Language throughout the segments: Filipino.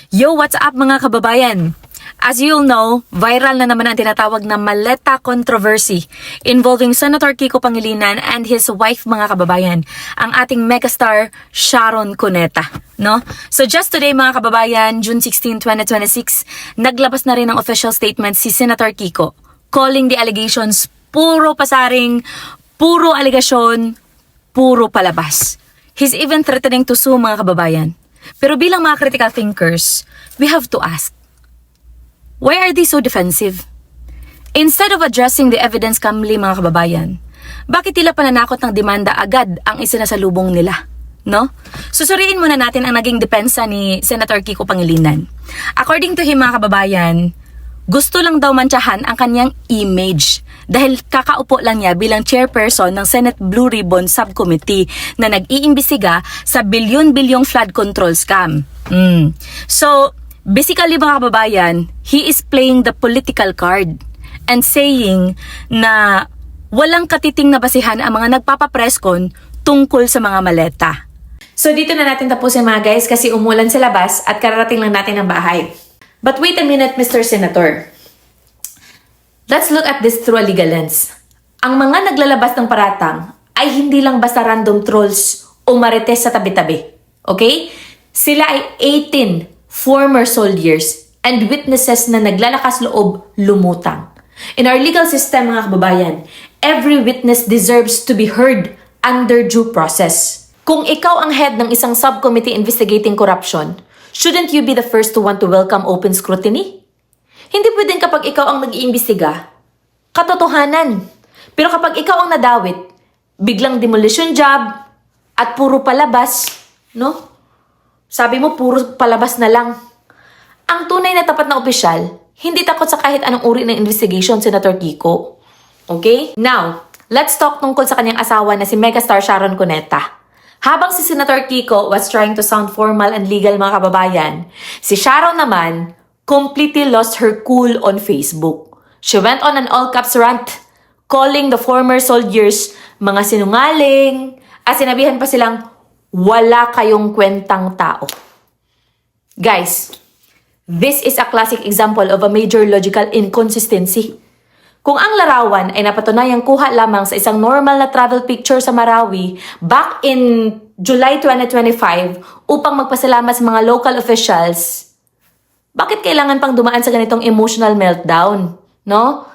Yo, what's up mga kababayan? As you'll know, viral na naman ang tinatawag na Maleta controversy involving Senator Kiko Pangilinan and his wife mga kababayan, ang ating megastar Sharon Cuneta. No? So just today mga kababayan, June 16, 2026, naglabas na rin ng official statement si Senator Kiko calling the allegations puro pasaring, puro aligasyon, puro palabas. He's even threatening to sue mga kababayan. Pero bilang mga critical thinkers, we have to ask, why are they so defensive? Instead of addressing the evidence calmly mga kababayan, bakit tila pananakot ng demanda agad ang isinasalubong nila? No? Susuriin muna natin ang naging depensa ni Senator Kiko Pangilinan. According to him mga kababayan, gusto lang daw mantsahan ang kanyang image dahil kakaupo lang niya bilang chairperson ng Senate Blue Ribbon Subcommittee na nag-iimbestiga sa bilyon-bilyong flood control scam. So, basically mga kababayan, he is playing the political card and saying na walang katiting na basihan ang mga nagpapapreskon tungkol sa mga maleta. So dito na natin tapusin mga guys kasi umulan sa labas at kararating lang natin ng bahay. But wait a minute, Mr. Senator. Let's look at this through a legal lens. Ang mga naglalabas ng paratang ay hindi lang basta random trolls o marites sa tabi-tabi. Okay? Sila ay 18 former soldiers and witnesses na naglalakas loob lumutang. In our legal system, mga kababayan, every witness deserves to be heard under due process. Kung ikaw ang head ng isang subcommittee investigating corruption, shouldn't you be the first to want to welcome open scrutiny? Hindi pwedeng kapag ikaw ang nag-iimbestiga, katotohanan. Pero kapag ikaw ang nadawit, biglang demolition job at puro palabas, no? Sabi mo, puro palabas na lang. Ang tunay na tapat na opisyal, hindi takot sa kahit anong uri ng investigation, Senator Kiko. Okay? Now, let's talk tungkol sa kanyang asawa na si megastar Sharon Cuneta. Habang si Senator Kiko was trying to sound formal and legal mga kababayan, si Sharon naman completely lost her cool on Facebook. She went on an all-caps rant, calling the former soldiers mga sinungaling, at sinabihan pa silang wala kayong kwentang tao. Guys, this is a classic example of a major logical inconsistency. Kung ang larawan ay napatunayang kuha lamang sa isang normal na travel picture sa Marawi back in July 2025 upang magpasalamat sa mga local officials, bakit kailangan pang dumaan sa ganitong emotional meltdown? No?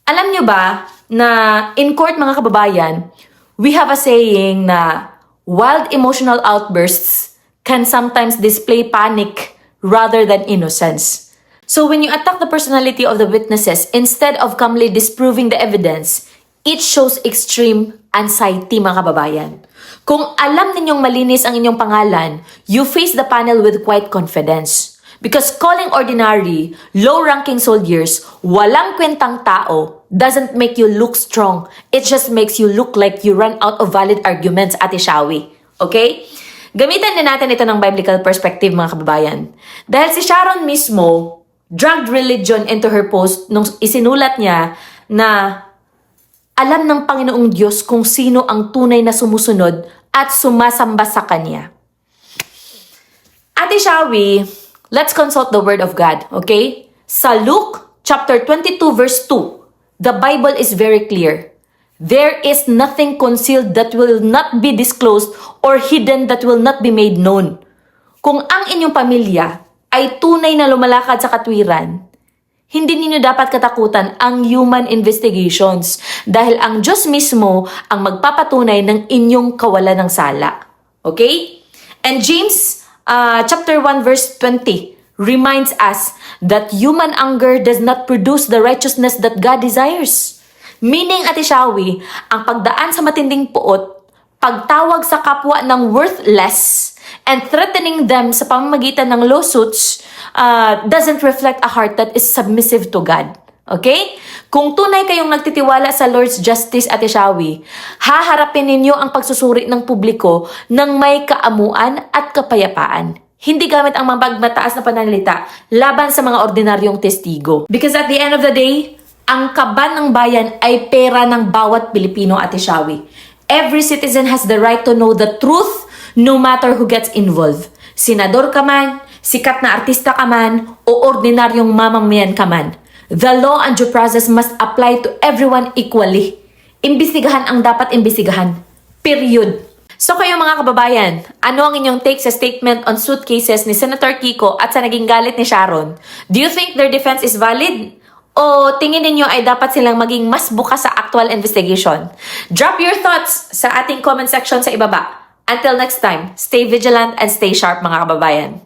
Alam nyo ba na in court mga kababayan, we have a saying na wild emotional outbursts can sometimes display panic rather than innocence. So when you attack the personality of the witnesses instead of calmly disproving the evidence, it shows extreme anxiety mga kababayan. Kung alam ninyong malinis ang inyong pangalan, you face the panel with quiet confidence. Because calling ordinary, low-ranking soldiers walang kwentang tao doesn't make you look strong. It just makes you look like you run out of valid arguments, Ate Shawi. Okay? Gamitan din natin ito ng biblical perspective mga kababayan. Dahil si Sharon mismo dragged religion into her post nung isinulat niya na alam ng Panginoong Diyos kung sino ang tunay na sumusunod at sumasamba sa Kanya. Ate Shawi, let's consult the Word of God, okay? Sa Luke chapter 22 verse 2, the Bible is very clear. There is nothing concealed that will not be disclosed or hidden that will not be made known. Kung ang inyong pamilya ay tunay na lumalakad sa katwiran, hindi ninyo dapat katakutan ang human investigations dahil ang Diyos mismo ang magpapatunay ng inyong kawalan ng sala. Okay? And James chapter 1 verse 20 reminds us that human anger does not produce the righteousness that God desires. Meaning, Ate Shawi, ang pagdaan sa matinding puot, pagtawag sa kapwa ng worthless, and threatening them sa pamamagitan ng lawsuits doesn't reflect a heart that is submissive to God. Okay? Kung tunay kayong nagtitiwala sa Lord's justice, Ate Shawi, haharapin ninyo ang pagsusuri ng publiko ng may kaamuan at kapayapaan. Hindi gamit ang mga mataas na pananalita laban sa mga ordinaryong testigo. Because at the end of the day, ang kaban ng bayan ay pera ng bawat Pilipino, Ate Shawi. Every citizen has the right to know the truth no matter who gets involved. Senador ka man, sikat na artista ka man o ordinaryong mamamayan ka man, the law and due process must apply to everyone equally. Imbestigahan ang dapat imbestigahan. Period. So kayo mga kababayan, ano ang inyong take sa statement on suitcases ni Senator Kiko at sa naging galit ni Sharon? Do you think their defense is valid? O tingin ninyo ay dapat silang maging mas bukas sa actual investigation? Drop your thoughts sa ating comment section sa ibaba. Until next time, stay vigilant and stay sharp mga kababayan.